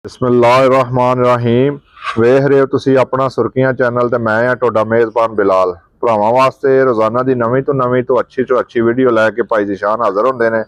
बिस्मिल्लाहिर्रहमानिर्रहीम। वेख रहे हो तुसी अपना सुर्खियां चैनल ते मैं हां तुहाडा मेज़बान बिलाल। भरावां वास्ते रोजाना दी नवीं तो अच्छी वीडियो लैके भाई जीशान हाज़र होंदे ने,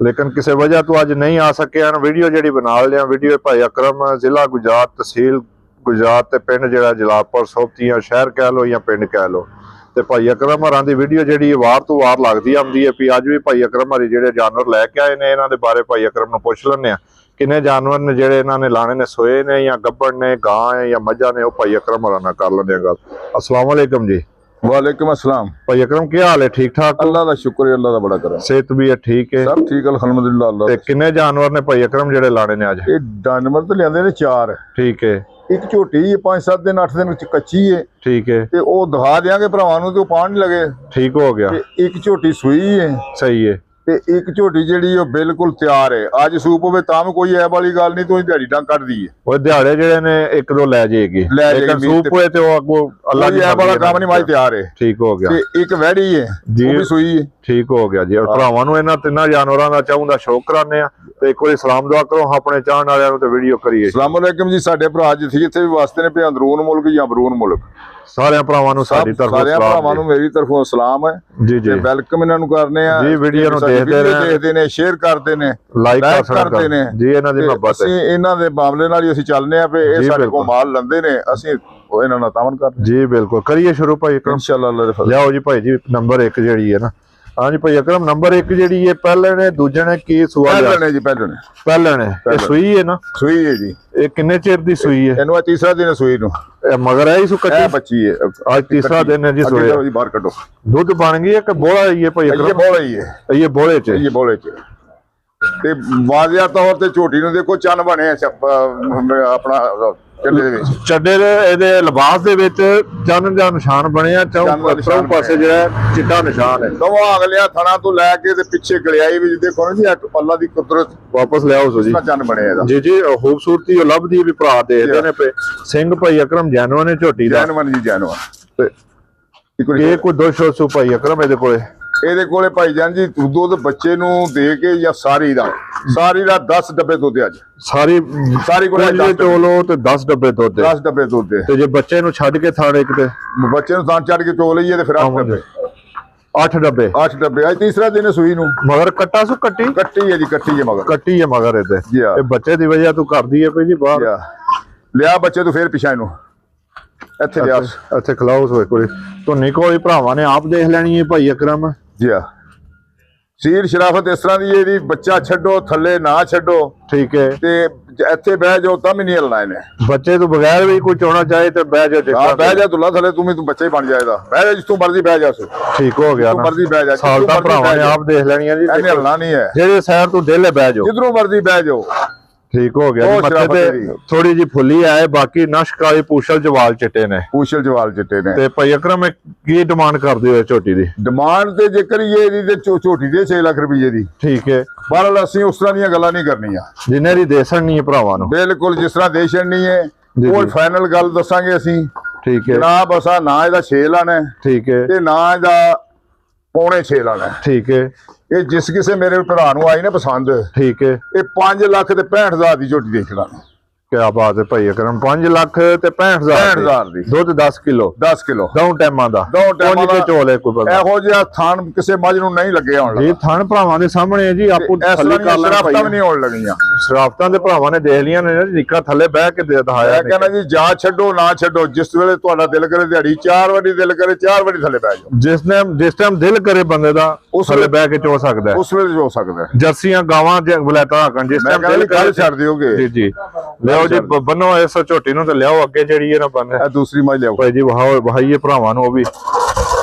लेकिन किसी वजह तो अज नहीं आ सके हैं। वीडियो जी बना लिया वीडियो भाई अकरम जिला गुजरात तहसील गुजरात ते पिंड जिहड़ा जलालपुर सोबतियां शहर कह लो या पिंड कह लो। ते भाई अकरम हरां दी वीडियो जी वार तो वार लगती आती है भी अज भी भाई अकरम हरी जिहड़े जानवर लैके आए ने इन्हां दे बारे भाई अकरम नूं पुछ लैंदे आ किन्ने जानवर ने जिहड़े इन्हां ने लाने ने सोए ने या गब्बड़ ने गां है या मझां ने। भाई अकरम हरां नाल कर लैंदे गल। अस्सलाम वालेकुम जी। वालेकुम अस्सलाम। भाई अकरम क्या हाल है? ठीक ठाक? अल्लाह दा शुक्र है, अल्लाह दा बड़ा करम। सेहत भी है ठीक है? सब ठीक अल्हम्दुलिल्लाह। अल्लाह ते किन्ने जानवर ने भाई अकरम जिहड़े लाने ने अज? ये जानवर तो लियादे ने चार। ठीक है। एक झोटी 5-7 दिन 8 दिन कच्ची है। ठीक है। ते ओ दिखा देंगे भरावां नूं ते ओ पाण नहीं लगे। ठीक हो गया। ते एक झोटी सूई है। सही है। ते एक झोटी जिहड़ी ओ बिल्कुल तैयार है। अज सूप होवे तां भी कोई ऐब वाली गल नहीं, तो दिहाड़ी डां कढ दी है। वो दिहाड़े जिहड़े ने एक दो लै जाएगी, लेकिन सूप होए ते ओ अगो अल्लाह दी ऐब वाला काम नहीं, माई तैयार है। ठीक हो गया। ते एक वैड़ी है जी, वो भी सूई है। ठीक हो गया जी। और भरावां नूं इन्हां तिन्नां जानवरां दा चाहुं दा शौक कराने आ ते एक बारी सलाम दुआ करो अपने चाहण वालियां नूं ते वीडियो करिए। अस्सलाम वालेकुम जी। साडे भरा जिथे जिथे भी वास्ते ने, भावें अंदरून मुल्क या बरून मुल्क, सारे भरावां नूं साडी तरफों सलाम। मेरी तरफों सलाम है जी जी। वेलकम इन्हां नूं करने आ जी। वीडियो नूं देखदे ने, शेयर करते ने, लाइक करते ने जी। इन्हां दी मोहब्बत है। इन्हां दे मामले नाल ही असीं चलने आ पे ये साडे कोल माल लंदे ने, असीं ओ इन्हां नाल तावन करने जी। बिल्कुल करिए शुरू भाई अकरम इंशाअल्लाह। अल्लाह दे फज़ल। लियाओ जी भाई जी नंबर 1 जिहड़ी है ना। हाँ जी भाई अकरम नंबर 1 जिहड़ी है पहले ने दूजे ने की सुआ पहले ने जी, पहले ने ये सूई है ना? सूई है जी। ये किन्ने चिर दी सूई है? इन्हू तीसरा दिन सूई नूं मगर है कच्ची बच्ची है। आज तीसरा दिन है जी सोए। बाहर कटो। दूध बन गई है कि बोला ये भाई अकरम? ये बोला ही है। ये बोले च ये बोले च ते वाजिया तौर ते झोटी नूं देखो चन बने अपना ਚੱਡੇ ਦੇ ਵਿੱਚ। ਚੱਡੇ ਦੇ ਇਹਦੇ ਲਿਬਾਸ ਦੇ ਵਿੱਚ ਚੰਨ ਦਾ ਨਿਸ਼ਾਨ ਬਣਿਆ। ਚੌਂ ਪਾਸੇ ਜਿਹੜਾ ਚਿੱਟਾ ਨਿਸ਼ਾਨ ਹੈ। ਦੋਵਾਂ ਅਗਲਿਆਂ ਥਣਾ ਤੋਂ ਲੈ ਕੇ ਤੇ ਪਿੱਛੇ ਗਲਿਆਈ ਵਿੱਚ ਦੇਖੋ ਨਾ ਜੀ, ਅੱਲਾ ਦੀ ਕੁਦਰਤ। ਵਾਪਸ ਲਿਆਓ ਸੋ ਜੀ। ਚੰਨ ਬਣਿਆ ਇਹਦਾ। ਜੀ ਜੀ। ਖੂਬਸੂਰਤੀ ਉਹ ਲੱਭਦੀ ਵੀ ਭਰਾ ਦੇਖਦੇ ਨੇ ਪਏ। ਸਿੰਘ ਭਾਈ ਅਕਰਮ ਜੈਨਵਨ ਨੇ ਝੋਟੀ ਦਾ। ਜੈਨਵਨ ਜੀ ਜੈਨਵਨ। ਇਹ ਕੋਈ 200 ਭਾਈ ਅਕਰਮ ਇਹਦੇ ਕੋਲੇ ਭਾਈ ਜਾਨ ਜੀ ਦੁੱਧ ਬੱਚੇ ਨੂੰ ਦੇ ਕੇ ਜਾਂ ਸਾਰੀ ਦਾ 10 ਡੱਬੇ ਦੁੱਧ ਅੱਜ ਸਾਰੀ ਕੋਲੇ ਚੋਲੋ ਤੇ 10 ਡੱਬੇ ਦੁੱਧ 10 ਡੱਬੇ ਦੁੱਧ ਤੇ ਜੇ ਬੱਚੇ ਨੂੰ ਛੱਡ ਕੇ ਥਾਣੇ ਕਿਤੇ ਬੱਚੇ ਨੂੰ ਥਾਂ ਛੱਡ ਕੇ ਚੋ ਲਈਏ ਤੇ ਫਿਰ 8 ਡੱਬੇ ਅੱਜ ਤੀਸਰਾ ਦਿਨ ਸੂਈ ਨੂੰ। ਮਗਰ ਕੱਟਾ ਸੂ ਕੱਟੀ ਹੈ ਜੀ, ਕੱਟੀ ਹੈ ਮਗਰ ਇਹਦੇ। ਇਹ ਬੱਚੇ ਦੀ ਵਜ੍ਹਾ ਤੂੰ ਕਰਦੀ ਹੈ ਪਈ ਜੀ ਬਾਹਰ ਲਿਆ ਬੱਚੇ ਤੋਂ ਫੇਰ ਪਿਛਾ ਇਹਨੂੰ ਇੱਥੇ ਲਿਆ ਇੱਥੇ ਖਲਾਉਸ ਹੋਏ ਕੋਈ ਧੁੰਨੀ ਕੋਈ ਭਰਾਵਾਂ ਨੇ ਆਪ ਦੇਖ ਲੈਣੀ ਹੈ ਭਾਈ ਅਕਰਮ ਜੀ। ਸੀਰ ਸ਼ਰਾਫਤ ਇਸ ਤਰ੍ਹਾਂ ਦੀ ਇਹਦੀ, ਬੱਚਾ ਛੱਡੋ ਥੱਲੇ ਨਾ ਛੱਡੋ। ਠੀਕ ਹੈ। ਤੇ ਇੱਥੇ ਬਹਿ ਜਾਓ ਤਾਂ ਵੀ ਨਹੀਂ ਹਿਲਣਾ ਇਹਨੇ। ਬੱਚੇ ਤੋਂ ਬਗੈਰ ਵੀ ਕੋਈ ਚੋਣਾ ਚਾਹੇ ਤੇ ਬਹਿ ਜਾ। ਬਹਿ ਜਾ ਦੁੱਲਾ ਥੱਲੇ, ਤੂੰ ਬੱਚਾ ਹੀ ਬਣ ਜਾਏਗਾ। ਬਹਿ ਜਾ ਜਿੱਥੋਂ ਮਰਜ਼ੀ ਬਹਿ ਜਾ। ਠੀਕ ਹੋ ਗਿਆ। ਮਰਜ਼ੀ ਬਹਿ ਜਾ। ਸਾਲ ਤਾਂ ਭਰਾਵਾਂ ਨੇ ਆਪ ਦੇਖ ਲੈਣੀ ਹੈ ਜੀ, ਇਹਨੇ ਹਿਲਣਾ ਨਹੀਂ ਹੈ। ਜਿਹੜੇ ਸ਼ਹਿਰ ਤੋਂ ਢੇਲੇ ਬਹਿ ਜਾਓ, ਜਿੱਧਰੋਂ ਮਰਜ਼ੀ ਬਹਿ ਜਾਓ। ठीक हो गया। मत्थे ते थोड़ी जी फुली है, बाकी नश्क वाली पूछल जवाल चिट्टे ने। ते भाई अकरम की डिमांड कर दियो झोटी दी? डिमांड ते जेकर ये दी झोटी दे 6 लाख रुपए दी। ठीक है। बहरहाल असीं उस तरह दी गल्लां नहीं करनियां जिन्ने दी दे छड़नी है भरावां नूं। बिल्कुल जिस तरह दे छड़नी है कोई फाइनल गल दसांगे असीं। ठीक है। जनाब असा ना इहदा 6 लाना है। ठीक है। ते ना इहदा 6.25 लाना है। ठीक है। ਇਹ ਜਿਸ ਕਿਸੇ ਮੇਰੇ ਭਰਾ ਨੂੰ ਆਈ ਨਾ ਪਸੰਦ। ਠੀਕ ਹੈ। ਇਹ 5 ਲੱਖ ਤੇ 65,000 ਦੀ ਝੋਟੀ ਦੇਖ ਲਾਂਗੇ। क्या बात है भाई अकरम। 5 लाख ते 65,000 दी दुध 10 किलो दो टाइमां दा चोले कोई ਇਹੋ ਜਿਹਾ ਥਾਣ ਕਿਸੇ ਮੱਝ ਨੂੰ ਨਹੀਂ ਲੱਗਿਆ ਹੁਣ। ਜੀ ਥਾਣ ਭਰਾਵਾਂ ਦੇ ਸਾਹਮਣੇ ਹੈ ਜੀ। ਆਪੂ ਥੱਲੇ ਕਰ ਲੈਣਾ ਸ਼ਰਾਫਤਾਂ ਵੀ ਨਹੀਂ ਹੋਣ ਲੱਗੀਆਂ। ਸ਼ਰਾਫਤਾਂ ਦੇ ਭਰਾਵਾਂ ਨੇ ਦੇਖ ਲੀਆਂ ਨੇ ਨਿੱਕਾ ਥੱਲੇ ਬਹਿ ਕੇ ਦਿਖਾਇਆ। ਮੈਂ ਕਹਿੰਦਾ ਜੀ ਜਾ ਛੱਡੋ ਨਾ ਛੱਡੋ, ਜਿਸ ਵੇਲੇ ਤੁਹਾਡਾ ਦਿਲ ਕਰੇ ਦਿਹਾੜੀ 4 ਵਾਰੀ ਦਿਲ ਕਰੇ 4 ਵਾਰੀ ਥੱਲੇ ਬਹਿ ਜਾਓ। ਜਿਸ ਟਾਈਮ ਦਿਲ ਕਰੇ ਬੰਦੇ ਦਾ ਉਸ ਵੇਲੇ ਬਹਿ ਕੇ ਚੋ ਸਕਦਾ ਹੈ। ਉਸ ਵੇਲੇ ਚੋ ਸਕਦਾ ਹੈ। ਜਰਸੀਆਂ ਗਾਵਾਂ ਬਲੈਤਾਂ ਰੱਖਣ ਜਿਸ ਟਾਈਮ ਦਿਲ ਕਰੇ ਛੱਡ ਦਿਓਗੇ। ਜੀ ਜੀ। जी बनो इस झोटी नु लियाओ अगे जी ना बन दूसरी मज लियाओ भाई जी वहाइए भरावां नु भी।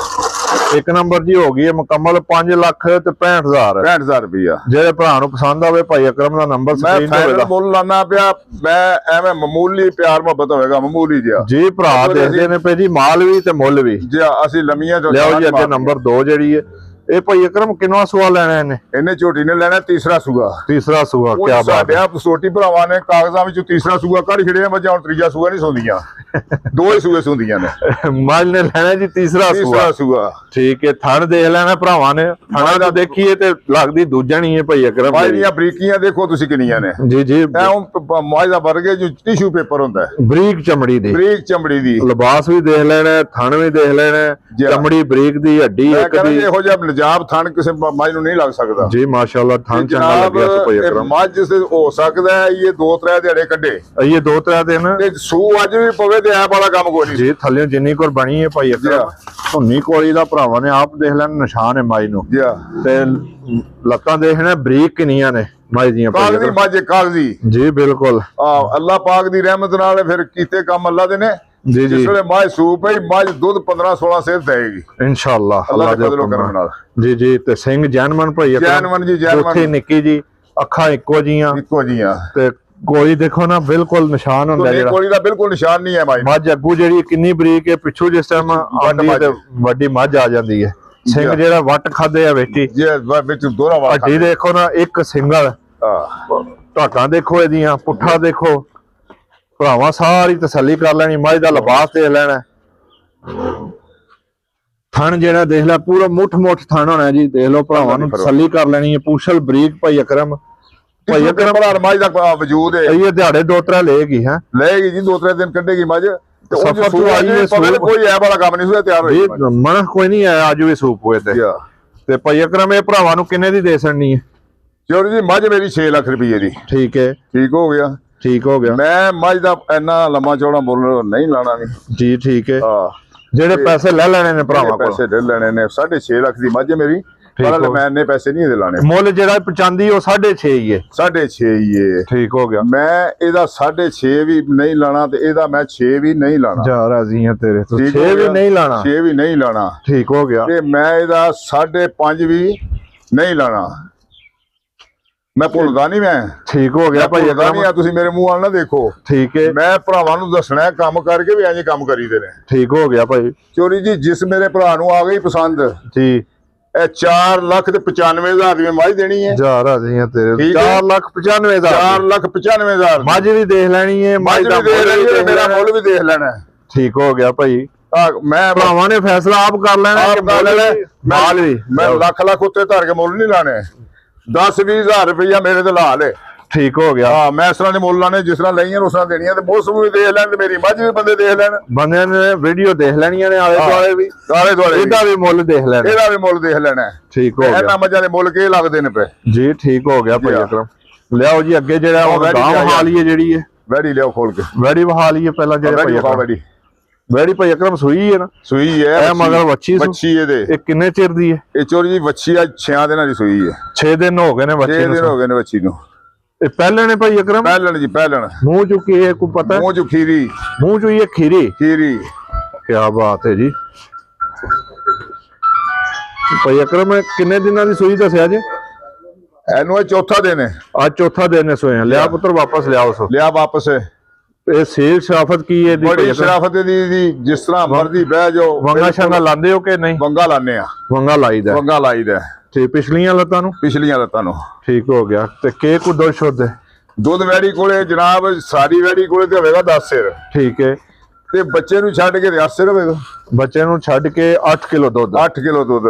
एक नंबर जी हो गई है मुकम्मल 5 लाख ते 65,000 रुपया। जेड़े भरा नु पसंद आवे भाई अकरम दा नंबर स्क्रीन ते होगा। मुल लाना पिया मैं एवें मामूली प्यार मोहब्बत होएगा मामूली जिहा जी। भरा देखदे ने पे जी माल भी ते मुल भी जी। असि लमियां जो लियाओ जी अगे नंबर 2 जेड़ी है। ਇਹ ਭਾਈ ਅਕਰਮ ਕਿੰਨਾ ਸੂਆ ਲੈਣਾ ਇਹਨੇ ਝੋਟੀ ਨੇ ਲੈਣਾ ਤੀਸਰਾ ਸੂਆ। ਕੀ ਬਾਤ ਹੈ। ਛੋਟੀ ਭਰਾਵਾਂ ਨੇ ਕਾਗਜ਼ਾਂ ਵਿੱਚ ਤੀਸਰਾ ਸੂਆ ਕੱਢ ਛੜਿਆ, ਮੱਝਾਂ ਹੁਣ ਤੀਜਾ ਸੂਆ ਨਹੀਂ ਸੌਂਦੀਆਂ। 2 ਹੀ ਸੂਏ ਸੁੰਦੀਆਂ ਨੇ। ਮੱਝ ਨੇ ਲੈਣਾ ਜੀ ਤੀਸਰਾ ਸੂਆ। ਠੀਕ ਹੈ, ਥਣ ਦੇਖ ਲੈਣਾ ਭਰਾਵਾਂ ਨੇ, ਥਣਾ ਦਾ ਦੇਖੀਏ ਤੇ ਲੱਗਦੀ ਦੂਜਾ ਨਹੀਂ ਹੈ ਭਾਈ ਅਕਰਮ। ਮੱਝ ਦੀਆਂ ਬਰੀਕੀਆਂ ਦੇਖੋ ਤੁਸੀਂ ਕਿੰਨੀਆਂ ਨੇ। ਜੀ ਜੀ, ਮੱਝ ਦਾ ਵਰਗੇ ਜੋ ਟਿਸ਼ੂ ਪੇਪਰ ਹੁੰਦਾ, ਬਰੀਕ ਚਮੜੀ ਦੀ, ਲਿਬਾਸ ਵੀ ਦੇਖ ਲੈਣਾ, ਥਣ ਵੀ ਦੇਖ ਲੈਣਾ, ਚਮੜੀ ਬਰੀਕ ਦੀ, ਹੱਡੀ ਇੱਕ ਦੀ। ਇਹੋ ਜਿਹਾ ਨਜਾਬ ਥਣ ਕਿਸੇ ਮੱਝ ਨੂੰ ਨਹੀਂ ਲੱਗ ਸਕਦਾ ਜੀ ਮਾਸ਼ਾਅੱਲਾ। ਥਣ ਚੰਗਾ ਲੱਗਿਆ ਭਾਈ ਅਕਰਮ। ਮੱਝ ਹੋ ਸਕਦਾ ਹੈ ਇਹ 2-3 ਦਿਹਾੜੇ ਕੱਢੇ, ਇਹ 2-3 ਦਿਨ ਤੇ ਸੂ ਅੱਜ ਵੀ ਪਵੇ ਤੇ ਐ ਵਾਲਾ ਕੰਮ ਕੋਈ ਨਹੀਂ ਜੀ। ਥੱਲੇ ਜਿੰਨੀ ਕੋਰ ਬਣੀ ਹੈ ਭਾਈ ਅਕਰਮ, ਧੁੰਨੀ ਕੋਲੀ ਦਾ ਭਰਾਵਾਂ ਨੇ ਆਪ ਦੇਖ ਲੈਣ ਨਿਸ਼ਾਨ ਹੈ ਮੱਝ ਨੂੰ। ਤੇ ਲੱਤਾਂ ਦੇਖਣਾ ਬਰੀਕ ਕਿੰਨੀਆਂ ਨੇ ਮੱਝ ਦੀਆਂ, ਕਾਗਜ਼ੀ ਮੱਝ, ਕਾਗਜ਼ੀ ਜੀ ਬਿਲਕੁਲ। ਅੱਲਾਹ ਪਾਕ ਦੀ ਰਹਿਮਤ ਨਾਲ ਫਿਰ ਕੀਤੇ ਕੰਮ ਅੱਲਾਹ ਦੇ ਨੇ ਜੀ ਜੀ। ਜਿਸ ਵੇਲੇ ਮੱਝ ਸੂਪ ਹੈ, ਮੱਝ ਦੁੱਧ 15-16 ਸੇਰ ਦੇਗੀ ਇਨਸ਼ਾਅੱਲਾ ਅੱਲਾਹ ਦੇ ਫਜ਼ਲ ਕਰਮ ਨਾਲ। ਜੀ ਜੀ। ਤੇ ਸਿੰਘ ਜੈਨਮਨ ਭਾਈ ਅਕਰਮ, ਜੈਨਮਨ ਜੀ, ਜੈਨਮਨ। ਉੱਥੇ ਨਿੱਕੀ ਜੀ, ਅੱਖਾਂ ਇੱਕੋ ਜੀਆਂ ਤੇ ਕੋਲੀ ਦੇਖੋ ਨਾ ਬਿਲਕੁਲ ਨਿਸ਼ਾਨ ਹੁੰਦਾ ਜਿਹੜਾ, ਕੋਲੀ ਦਾ ਬਿਲਕੁਲ ਨਿਸ਼ਾਨ ਨਹੀਂ ਹੈ ਭਾਈ। ਮੱਝ ਅੱਗੂ ਜਿਹੜੀ ਕਿੰਨੀ ਬਰੀਕ ਹੈ, ਪਿੱਛੋਂ ਜਿਸ ਟਾਈਮ ਆਉਂਦੀ ਤੇ ਵੱਡੀ ਮੱਝ ਆ ਜਾਂਦੀ ਹੈ। ਸਿੰਘ ਜਿਹੜਾ ਵੱਟ ਖਾਦੇ ਆ ਵੇਟੀ ਵਿੱਚ ਦੋਹਰਾ ਵਾਟ, ਹੱਡੀ ਦੇਖੋ ਨਾ ਇੱਕ ਸਿੰਗਲ, ਢਾਕਾਂ ਦੇਖੋ ਇਹਦੀਆਂ, ਪੁੱਠਾ ਦੇਖੋ ਭਰਾਵਾਂ, ਸਾਰੀ ਤਸੱਲੀ ਕਰ ਲੈਣੀ। ਮੱਝ ਦਾ ਲਿਬਾਸ ਦੇਖ ਲੈਣਾ, ਥਣ ਜਿਹੜਾ ਦੇਖ ਲੈ ਪੂਰਾ ਮੁੱਠ ਥਣ ਹੋਣਾ ਜੀ। ਦੇਖ ਲਓ ਭਰਾਵਾਂ ਨੂੰ ਤਸੱਲੀ ਕਰ ਲੈਣੀ ਹੈ। ਪੂਛਲ ਬਰੀਕ ਭਾਈ ਅਕਰਮ, ਭਾਈ ਅਕਰਮ ਮੱਝ ਦਾ ਵਜੂਦ ਹੈ। ਇਹ ਦਿਹਾੜੇ 2-3 ਲਏਗੀ, ਹੈ ਲਏਗੀ ਜੀ, 2-3 ਦਿਨ ਕੱਢੇਗੀ ਮੱਝ। ਸਫਰ ਤੋਂ ਆਈ ਹੈ, ਕੋਈ ਐ ਵਾਲਾ ਕੰਮ ਨਹੀਂ ਤਿਆਰ ਹੋਈ, ਮਨਖ ਕੋਈ ਨਹੀਂ ਆਇਆ ਅੱਜ ਵੀ ਸੂਪ ਹੋਏ ਤੇ ਭਾਈ ਅਕਰਮ ਇਹ ਭਰਾਵਾਂ ਨੂੰ ਕਿੰਨੇ ਦੀ ਦੇ ਸਕਣੀ ਹੈ? ਚੋਰੀ ਜੀ ਮੱਝ ਮੇਰੀ 6 ਲੱਖ ਰੁਪਏ ਦੀ। ਠੀਕ ਹੈ, ਠੀਕ ਹੋ ਗਿਆ, ਠੀਕ ਹੋ ਗਿਆ। ਮੈਂ ਮੱਝ ਦਾ ਇੰਨਾ ਲੰਮਾ ਚੌੜਾ ਮੁੱਲ ਨਹੀਂ ਲਾਣਾ ਵੀ ਜੀ। ਠੀਕ ਹੈ, ਜਿਹੜੇ ਪੈਸੇ ਲੈ ਲੈਣੇ ਨੇ ਭਰਾਵਾਂ ਕੋਲ, ਪੈਸੇ ਲੈ ਲੈਣੇ ਨੇ। 6.5 ਲੱਖ ਦੀ ਮੱਝ ਹੈ ਮੇਰੀ, ਪਰ ਮੈਂ ਇੰਨੇ ਪੈਸੇ ਨਹੀਂ ਇਹਦੇ ਲਾਣੇ। ਮੁੱਲ ਜਿਹੜਾ ਪਚਾਂਦੀ ਉਹ 6.5 ਹੀ ਹੈ। 6.5 ਹੀ ਹੈ। ਠੀਕ ਹੋ ਗਿਆ। ਮੈਂ ਇਹਦਾ 6.5 ਵੀ ਨਹੀਂ ਲਾਣਾ ਤੇ ਇਹਦਾ ਮੈਂ 6 ਵੀ ਨਹੀਂ ਲਾਣਾ। ਜਾ ਰਾਜ਼ੀ ਆ ਤੇਰੇ ਤੋਂ, 6 ਵੀ ਨਹੀਂ ਲਾਣਾ। 6 ਵੀ ਨਹੀਂ ਲਾਣਾ। ਠੀਕ ਹੋ ਗਿਆ। ਤੇ ਮੈਂ ਇਹਦਾ 5.5 ਵੀ ਨਹੀਂ ਲਾਣਾ। ਮੈਂ ਭੁੱਲਦਾ ਨਹੀਂ, ਮੈਂ ਠੀਕ ਹੋ ਗਿਆ ਭਾਈ ਅਕਰਮ। ਤੁਸੀਂ ਮੇਰੇ ਮੂੰਹ ਵੱਲ ਨਾ ਦੇਖੋ। ਠੀਕ ਹੈ, ਮੈਂ ਭਰਾਵਾਂ ਨੂੰ ਦੱਸਣਾ ਕੰਮ ਕਰਕੇ ਵੀ ਐਂ ਕੰਮ ਕਰੀਦੇ ਨੇ। ਠੀਕ ਹੋ ਗਿਆ ਭਾਈ। ਚੋਰੀ ਜੀ ਜਿਸ ਮੇਰੇ ਭਰਾ ਨੂੰ ਆ ਗਈ ਪਸੰਦ ਜੀ, ਇਹ 4,95,000 ਦੀ ਮੱਝ ਦੇਣੀ ਹੈ। ਜਾ ਰਾਜ਼ੀ ਆ ਤੇਰੇ, 4,95,000 4,95,000 ਮੱਝ ਵੀ ਦੇਖ ਲੈਣੀ ਹੈ, ਮੱਝ ਵੀ ਦੇਖ ਲੈਣੀ ਹੈ, ਮੇਰਾ ਮੁੱਲ ਵੀ ਦੇਖ ਲੈਣਾ। ਠੀਕ ਹੋ ਗਿਆ ਭਾਈ। ਮੈਂ ਭਰਾਵਾਂ ਨੇ ਫੈਸਲਾ ਆਪ ਕਰ ਲੈਣਾ। ਮਾਲ ਵੀ ਮੈਂ ਲੱਖ ਉੱਤੇ ਧਰ ਕੇ ਮੁੱਲ ਨਹੀਂ ਲਾਣੇ। 10-20,000 ਰੁਪਇਆ ਮੇਰੇ ਤੇ ਲਾ ਲੈ। ਠੀਕ ਹੋ ਗਿਆ। ਹਾਂ, ਮੈਂ ਇਸ ਤਰ੍ਹਾਂ ਦੇ ਮੁੱਲ ਲਾਣੇ ਜਿਸ ਤਰ੍ਹਾਂ ਲਈਆਂ ਉਸ ਤਰ੍ਹਾਂ ਦੇਣੀਆਂ। ਤੇ ਮੌਸਮ ਵੀ ਦੇਖ ਲੈਣ ਤੇ ਮੇਰੀ ਮੱਝ ਵੀ ਬੰਦੇ ਦੇਖ ਲੈਣ, ਬੰਦਿਆਂ ਨੇ ਵੀਡੀਓ ਦੇਖ ਲੈਣੀਆਂ ਨੇ, ਆਲੇ ਦੁਆਲੇ ਵੀ, ਇਹਦਾ ਵੀ ਮੁੱਲ ਦੇਖ ਲੈਣਾ, ਇਹਦਾ ਵੀ ਮੁੱਲ ਦੇਖ ਲੈਣਾ। ਠੀਕ ਹੋ ਗਿਆ। ਇਹਨਾਂ ਮੱਝਾਂ ਦੇ ਮੁੱਲ ਕੀ ਲੱਗਦੇ ਨੇ ਪਏ ਜੀ। ਠੀਕ ਹੋ ਗਿਆ ਭਾਈ ਅਕਰਮ। ਲਿਆਓ ਜੀ ਅੱਗੇ ਜਿਹੜਾ ਉਹ ਗਾਂ ਵਹਾ ਲਈਏ, ਜਿਹੜੀ ਹੈ ਵੈੜੀ ਲਿਆਓ ਖੋਲ ਕੇ। ਵੈੜੀ ਵਹਾ ਲਈਏ ਪਹਿਲਾਂ, ਜਿਹੜੇ ਭਾਈ ਅਕਰਮ ਵੈੜੀ ਭਾਈ ਅਕਰਮ ਸੂਈ ਹੈ ਨਾ? ਸੂਈ ਹੈ। ਇਹ ਮਗਰ ਵੱਛੀ ਇਹਦੇ। ਇਹ ਕਿੰਨੇ ਚਿਰ ਦੀ ਹੈ? ਇਹ ਚੋਰੀ ਜੀ ਵੱਛੀ ਆ 6 ਦਿਨਾਂ ਦੀ ਸੂਈ ਹੈ। 6 ਦਿਨ ਹੋ ਗਏ ਨੇ ਵੱਛੀ ਨੂੰ। 6 ਦਿਨ ਹੋ ਗਏ ਨੇ ਵੱਛੀ ਨੂੰ। ਇਹ ਪਹਿਲਣ ਹੈ ਭਾਈ ਅਕਰਮ? ਪਹਿਲਣ ਜੀ, ਪਹਿਲਣ। ਮੂੰਹ ਚੋਂ ਕੀ ਹੈ ਕੋਈ ਪਤਾ? ਮੂੰਹ ਚੋਂ ਖੀਰੀ। ਮੂੰਹ ਚੋਂ ਇਹ ਖੀਰੀ? ਖੀਰੀ। ਕੀ ਬਾਤ ਹੈ ਜੀ। ਭਾਈ ਅਕਰਮ ਕਿੰਨੇ ਦਿਨਾਂ ਦੀ ਸੂਈ ਦੱਸਿਆ ਜੀ? ਇਹਨੂੰ ਇਹ ਚੌਥਾ ਦਿਨ ਹੈ। ਅੱਜ ਚੌਥਾ ਦਿਨ ਹੈ ਸੋਇਆ। ਲਿਆ ਪੁੱਤਰ ਵਾਪਸ ਲਿਆਓ ਸੋ। ਲਿਆ ਵਾਪਸ। ਇਹ ਸੇਲ ਸ਼ਰਾਫਤ ਕੀ ਹੈ? ਬੜੀ ਸ਼ਰਾਫਤ ਦੀ, ਜਿਸ ਤਰ੍ਹਾਂ ਮਰਜ਼ੀ ਬਹਿ ਜਾਓ। ਵੰਗਾ ਸ਼ਾਂਗਾ ਲਾਉਂਦੇ ਹੋ ਕਿ ਨਹੀਂ? ਵੰਗਾ ਲਾਣੇ ਆ। ਵੰਗਾ ਲਾਈਦਾ। ਵੰਗਾ ਲਾਈਦਾ। ਤੇ ਪਿਛਲੀਆਂ ਲੱਤਾਂ ਨੂੰ? ਪਿਛਲੀਆਂ ਲੱਤਾਂ ਨੂੰ। ਠੀਕ ਹੋ ਗਿਆ। ਤੇ ਕੇ ਕੋ ਦੁੱਧ ਸ਼ੁੱਧ ਹੈ? ਦੁੱਧ ਵੈੜੀ ਕੋਲੇ ਜਨਾਬ, ਸਾਰੀ ਵੈੜੀ ਕੋਲੇ ਤੇ ਹੋਵੇਗਾ 10 ਸਿਰ। ਠੀਕ ਹੈ। ਤੇ ਬੱਚੇ ਨੂੰ ਛੱਡ ਕੇ 10 ਸਿਰ ਹੋਵੇਗਾ। ਬੱਚੇ ਨੂੰ ਛੱਡ ਕੇ 8 ਕਿਲੋ ਦੁੱਧ। 8 ਕਿਲੋ ਦੁੱਧ।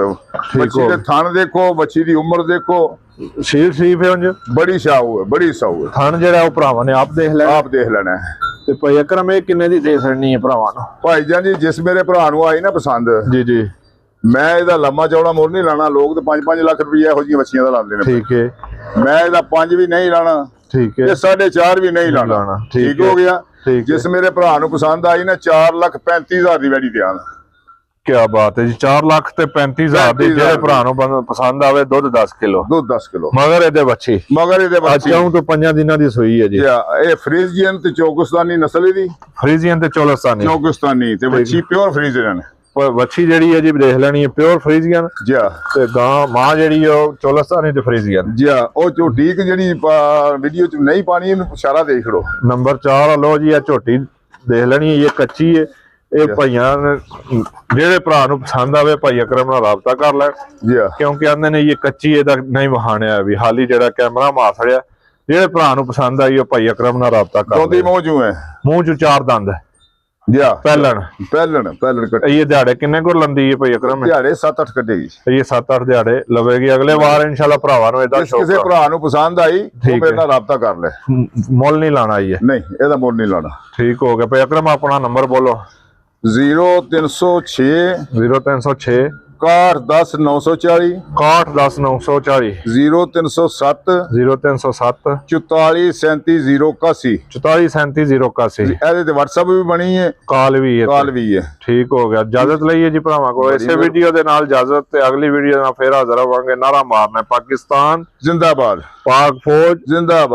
ਬੱਚੀ ਦੇ ਥਣ ਦੇਖੋ, ਬੱਚੀ ਦੀ ਉਮਰ ਦੇਖੋ। ਸ਼ੀਰ ਸ਼ਰੀਫ ਹੈ ਉਂਝ, ਬੜੀ ਸ਼ਾਹੂ ਹੈ, ਬੜੀ ਸ਼ਾਹੂ ਹੈ। ਥਣ ਜਿਹੜਾ ਉਹ ਭਰਾਵਾਂ ਨੇ ਆਪ ਦੇਖ ਲੈਣਾ। ਆਪ ਦੇਖ ਲੈਣਾ। ਤੇ ਭਾਈ ਅਕਰਮ ਇਹ ਕਿੰਨੇ ਦੀ ਦੇ ਸਕਣੀ ਹੈ ਭਰਾਵਾਂ ਨੂੰ? ਭਾਈ ਜਾਨ ਜੀ ਜਿਸ ਮੇਰੇ ਭਰਾ ਨੂੰ ਆਈ ਨਾ ਪਸੰਦ, ਜੀ ਜੀ, ਮੈਂ ਇਹਦਾ ਲੰਮਾ ਚੌੜਾ ਮੁੱਲ ਨਹੀਂ ਲਾਣਾ। ਲੋਕ ਤੇ 5-5 ਲੱਖ ਰੁਪਈਆ ਇਹੋ ਜਿਹੀਆਂ ਬੱਚੀਆਂ ਦਾ ਲਾਉਂਦੇ ਨੇ। ਠੀਕ ਹੈ। ਮੈਂ ਇਹਦਾ 5 ਵੀ ਨਹੀਂ ਲਾਣਾ। ਠੀਕ ਹੈ। ਤੇ 4.5 ਵੀ ਨਹੀਂ ਲਾਣਾ। ਠੀਕ ਹੋ ਗਿਆ। ਜਿਸ ਮੇਰੇ ਭਰਾ ਨੂੰ ਪਸੰਦ ਆਈ ਨਾ 4,35,000 ਦੀ ਵੈੜੀ ਦਿਆਂ। ਕੀ ਬਾਤ ਹੈ ਜੀ। 4,35,000 ਦੀ ਜਿਹੜੇ ਭਰਾ ਨੂੰ ਪਸੰਦ ਆਵੇ। ਦੁੱਧ 10 ਕਿਲੋ। ਦੁੱਧ 10 ਕਿਲੋ। ਮਗਰ ਇਹਦੇ ਬੱਚੀ। ਮਗਰ ਇਹਦੇ ਬੱਚੀ। ਕਿਉਂ ਤੋਂ 5 ਦਿਨਾਂ ਦੀ ਸੂਈ ਹੈ ਜੀ। ਇਹ ਫਰੀਜ਼ੀਅਨ ਤੇ ਚੌਗਿਸਤਾਨੀ ਨਸਲ ਦੀ। ਫਰੀਜ਼ੀਅਨ ਤੇ ਚੌਗਿਸਤਾਨੀ ਤੇ ਬੱਚੀ ਪਿਓਰ ਫਰੀਜ਼ੀਅਨ। ਵੱਛੀ ਜਿਹੜੀ ਹੈ ਜੀ ਦੇਖ ਲੈਣੀ ਹੈ ਪਿਓਰ ਫਰੀਜ਼ੀਅਨ। ਜੀ। ਤੇ ਗਾਂ ਮਾਂ ਜਿਹੜੀ ਉਹ ਚੋਲਸਤਾਨੀ ਤੇ ਫਰੀਜ਼ੀਅਨ। ਜੀ। ਉਹ ਝੋਟੀ ਜਿਹੜੀ ਵੀਡੀਓ ਚ ਨਹੀਂ ਪਾਣੀ, ਇਹਨੂੰ ਇਸ਼ਾਰਾ ਦੇਖ ਲਓ। ਨੰਬਰ 4 ਲੋ ਜੀ। ਇਹ ਝੋਟੀ ਦੇਖ ਲੈਣੀ ਹੈ। ਇਹ ਕੱਚੀ ਹੈ। ਇਹ ਭਾਈਆਂ ਜਿਹੜੇ ਭਰਾ ਨੂੰ ਪਸੰਦ ਆਵੇ ਭਾਈ ਅਕਰਮ ਨਾਲ ਰਾਬਤਾ ਕਰ ਲੈਣ। ਜੀ। ਕਿਉਂਕਿ ਆਂਦੇ ਨੇ ਇਹ ਕੱਚੀ ਇਹਦਾ ਨਹੀਂ ਵਹਾਣਿਆ ਵੀ ਹਾਲੀ ਜਿਹੜਾ ਕੈਮਰਾ ਮਾਰ ਛੜਿਆ। ਜਿਹੜੇ ਭਰਾ ਨੂੰ ਪਸੰਦ ਆਈ ਉਹ ਭਾਈ ਅਕਰਮ ਨਾਲ ਰਾਬਤਾ ਕਰ ਲੈ। ਮੂੰਹ ਚੋਂ ਹੈ। ਮੂੰਹ ਚੋਂ 4 ਦੰਦ ਹੈ। ਜਾ ਪਹਿਲਣ ਕੱਟੀ। ਇਹ ਦਿਹਾੜੇ ਕਿੰਨੇ ਕੁ ਲੰਦੀ ਹੈ ਭਾਈ ਅਕਰਮ? ਦਿਹਾੜੇ 7-8 ਕੱਢੇਗੀ। ਇਹ 7-8 ਦਿਹਾੜੇ ਲਵੇਗੀ। ਅਗਲੇ ਵਾਰ ਇਨਸ਼ਾਅੱਲਾ ਭਰਾਵਾਂ ਨੂੰ ਇਹਦਾ ਸ਼ੌਕ ਕਿਸੇ ਭਰਾ ਨੂੰ ਪਸੰਦ ਆਈ ਉਹ ਮੇਰੇ ਨਾਲ ਰਾਬਤਾ ਕਰ ਲੈ। ਮੁੱਲ ਨਹੀਂ ਲਾਣਾ ਇਹ? ਨਹੀਂ, ਇਹਦਾ ਮੁੱਲ ਨਹੀਂ ਲਾਣਾ। ਠੀਕ ਹੋ ਗਿਆ ਭਾਈ ਅਕਰਮ, ਆਪਣਾ ਨੰਬਰ ਬੋਲੋ। 0306 0306 6110 940 6110 940 0307 0307 44 37 081 44 37 081। ਇਹਦੇ ਤੇ WhatsApp ਵੀ ਬਣੀ ਹੈ, ਕਾਲ ਵੀ ਹੈ। ਠੀਕ ਹੋ ਗਿਆ। ਇਜਾਜ਼ਤ ਲਈਏ ਜੀ ਭਰਾਵਾਂ ਕੋਲ ਇਸੇ ਵੀਡੀਓ ਦੇ ਨਾਲ ਇਜਾਜ਼ਤ, ਤੇ ਅਗਲੀ ਵੀਡੀਓ ਨਾਲ ਫੇਰ ਹਾਜ਼ਰ ਹੋਵਾਂਗੇ। ਨਾਰਾ ਮਾਰਨਾ ਪਾਕਿਸਤਾਨ ਜ਼ਿੰਦਾਬਾਦ, ਪਾਕ ਫੌਜ ਜ਼ਿੰਦਾਬਾਦ।